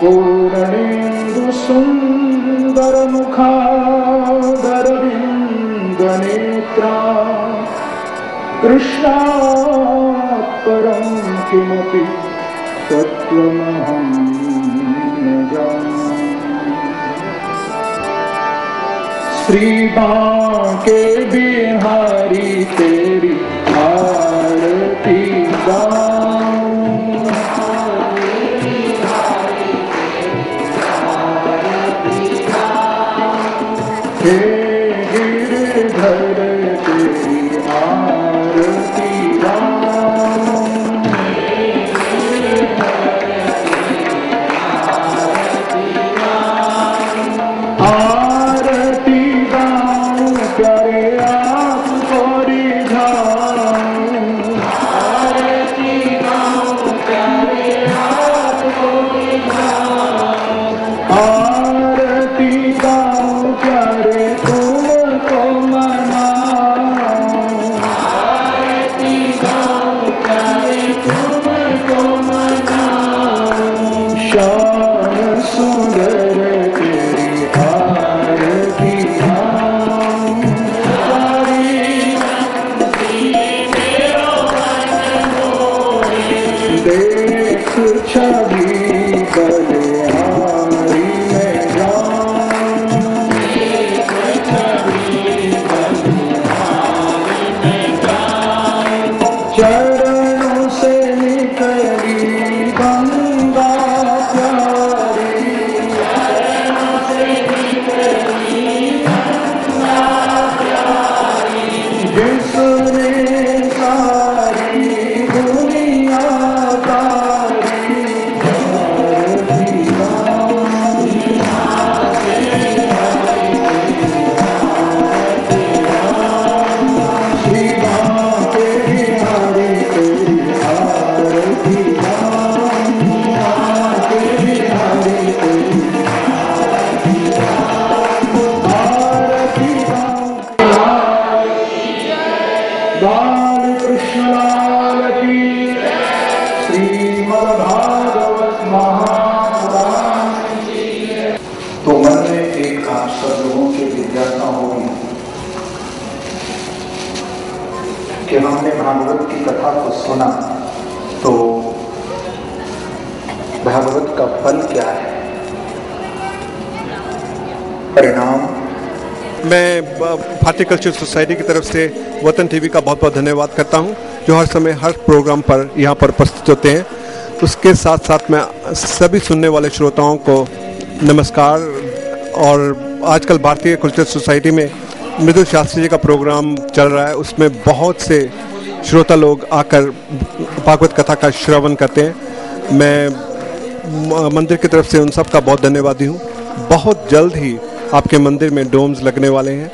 पूर्णेन्दु सुन्दर मुखादरविन्दनेत्रा कृष्णात् परं किमपि तत्त्वमहं न जाने। श्री बांके बिहारी तेरी आरती गाऊं। हे गिरधर तेरी आरती गाऊं। आरती गाऊं प्यारे आपको रिझाऊं। आरती गाऊं प्यारे आपको रिझाऊं। आरती गाऊं प्यारे तुमको मनाऊं। आरती गाऊं प्यारे तुमको मनाऊं। श्याम सुंदर तेरी आरती गाऊं। देख छवि बलिहारी में जाऊं। चरणों से निकली गंगा प्यारी। चरणों से निकली गंगा प्यारी। जिसने सारी दुनिया तारी। आरती गाऊं। श्री बांके बिहारी तेरी आरती गाऊं। बांके बिहारी तेरी आरती गाऊं। बाल कृष्ण लाल की श्रीमद्भागवत महापुराण। तो मन में एक आप सब लोगों की जिज्ञासा होगी कि हमने भागवत की कथा को सुना तो भागवत का फल क्या है, परिणाम। मैं भारतीय कल्चरल सोसाइटी की तरफ से वतन टीवी का बहुत बहुत धन्यवाद करता हूं, जो हर समय हर प्रोग्राम पर यहां पर उपस्थित होते हैं। उसके साथ साथ मैं सभी सुनने वाले श्रोताओं को नमस्कार। और आजकल भारतीय कल्चरल सोसाइटी में मृदुल शास्त्री जी का प्रोग्राम चल रहा है, उसमें बहुत से श्रोता लोग आकर भागवत कथा का श्रवण करते हैं। मैं मंदिर की तरफ से उन सब का बहुत धन्यवादी हूँ। बहुत जल्द ही आपके मंदिर में डोम्स लगने वाले हैं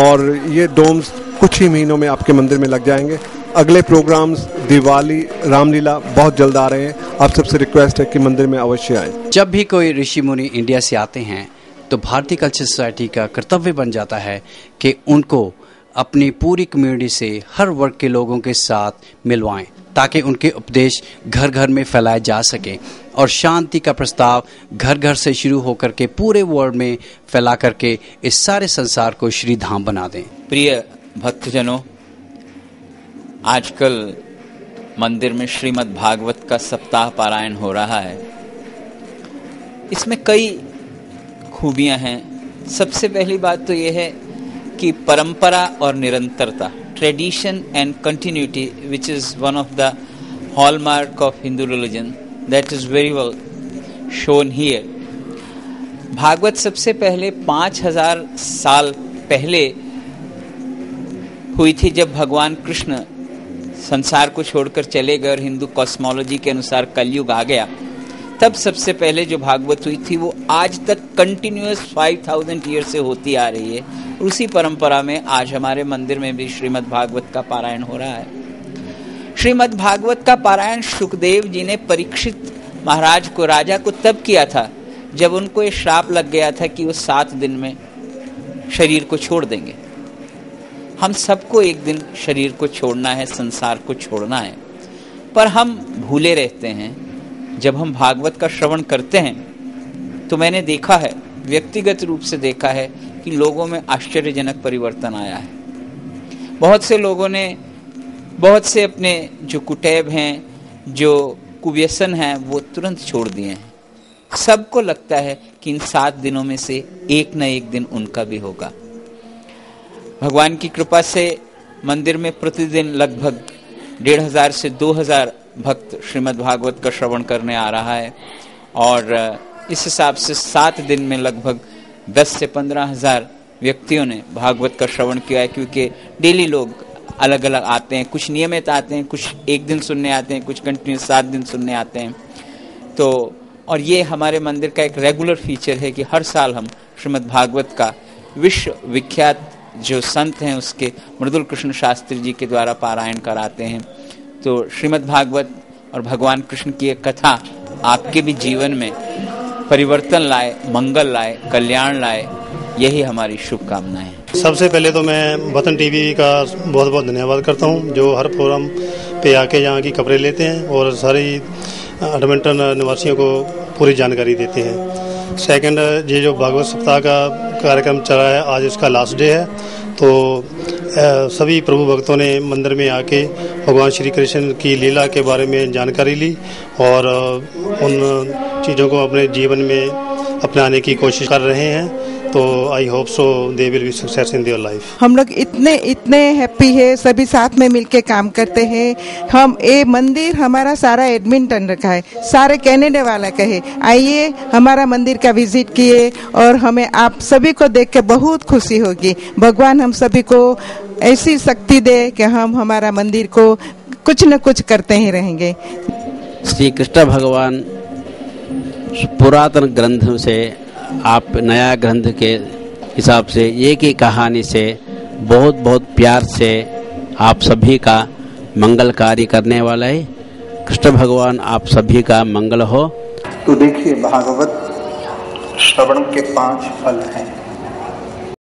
और ये डोम्स कुछ ही महीनों में आपके मंदिर में लग जाएंगे। अगले प्रोग्राम्स दिवाली, रामलीला बहुत जल्द आ रहे हैं। आप सबसे रिक्वेस्ट है कि मंदिर में अवश्य आए। जब भी कोई ऋषि मुनि इंडिया से आते हैं तो भारतीय कल्चरल सोसाइटी का कर्तव्य बन जाता है कि उनको अपनी पूरी कम्युनिटी से हर वर्ग के लोगों के साथ मिलवाएं, ताकि उनके उपदेश घर घर में फैलाए जा सके और शांति का प्रस्ताव घर घर से शुरू होकर के पूरे वर्ल्ड में फैला करके इस सारे संसार को श्री धाम बना दें। प्रिय भक्तजनों, आजकल मंदिर में श्रीमद् भागवत का सप्ताह पारायण हो रहा है। इसमें कई खूबियां हैं। सबसे पहली बात तो यह है कि परंपरा और निरंतरता, tradition and continuity, which is one of the hallmark of Hindu religion, that is very well shown here. Bhagwat सबसे पहले 5000 साल पहले हुई थी, जब भगवान कृष्ण संसार को छोड़कर चले गए और हिंदू कॉस्मोलॉजी के अनुसार कलयुग आ गया। तब सबसे पहले जो भागवत हुई थी वो आज तक कंटिन्यूअस 5000 ईयर से होती आ रही है। उसी परंपरा में आज हमारे मंदिर में भी श्रीमद् भागवत का पारायण हो रहा है। श्रीमद् भागवत का पारायण सुखदेव जी ने परीक्षित महाराज को, राजा को तब किया था जब उनको ये श्राप लग गया था कि वो 7 दिन में शरीर को छोड़ देंगे। हम सबको एक दिन शरीर को छोड़ना है, संसार को छोड़ना है, पर हम भूले रहते हैं। जब हम भागवत का श्रवण करते हैं तो मैंने देखा है, व्यक्तिगत रूप से देखा है कि लोगों में आश्चर्यजनक परिवर्तन आया है। बहुत से लोगों ने, बहुत से अपने जो कुटैब हैं, जो कुव्यसन हैं, वो तुरंत छोड़ दिए हैं। सबको लगता है कि इन 7 दिनों में से एक न एक दिन उनका भी होगा। भगवान की कृपा से मंदिर में प्रतिदिन लगभग 1500 से 2000 भक्त श्रीमद् भागवत का श्रवण करने आ रहा है और इस हिसाब से 7 दिन में लगभग 10 से 15,000 व्यक्तियों ने भागवत का श्रवण किया है, क्योंकि डेली लोग अलग अलग आते हैं, कुछ नियमित आते हैं, कुछ एक दिन सुनने आते हैं, कुछ कंटिन्यू 7 दिन सुनने आते हैं। तो और ये हमारे मंदिर का एक रेगुलर फीचर है कि हर साल हम श्रीमद् भागवत का विश्व विख्यात जो संत हैं उसके मृदुल कृष्ण शास्त्री जी के द्वारा पारायण कराते हैं। तो श्रीमद् भागवत और भगवान कृष्ण की एक कथा आपके भी जीवन में परिवर्तन लाए, मंगल लाए, कल्याण लाए, यही हमारी शुभकामनाएं हैं। सबसे पहले तो मैं वतन टीवी का बहुत बहुत धन्यवाद करता हूं, जो हर प्रोग्राम पे आके यहाँ की खबरें लेते हैं और सारी एडमिंटन निवासियों को पूरी जानकारी देते हैं। सेकंड, ये जो भागवत सप्ताह का कार्यक्रम चला है, आज इसका लास्ट डे है, तो सभी प्रभु भक्तों ने मंदिर में आके भगवान श्री कृष्ण की लीला के बारे में जानकारी ली और उन चीज़ों को अपने जीवन में अपनाने की कोशिश कर रहे हैं। तो I hope so they will be success in their life. हम लोग इतने हैप्पी है, सभी साथ में मिलके काम करते हैं। हम ये मंदिर हमारा सारा एडमिंटन रखा है, सारे कनाडा वाला का है। आइए हमारा मंदिर का विजिट किए और हमें आप सभी को देख के बहुत खुशी होगी। भगवान हम सभी को ऐसी शक्ति दे कि हम हमारा मंदिर को कुछ न कुछ करते ही रहेंगे। श्री कृष्ण भगवान पुरातन ग्रंथों से आप नया ग्रंथ के हिसाब से एक ही कहानी से बहुत बहुत प्यार से आप सभी का मंगल कार्य करने वाला है। कृष्ण भगवान आप सभी का मंगल हो। तो देखिए, भागवत श्रवण के 5 फल हैं।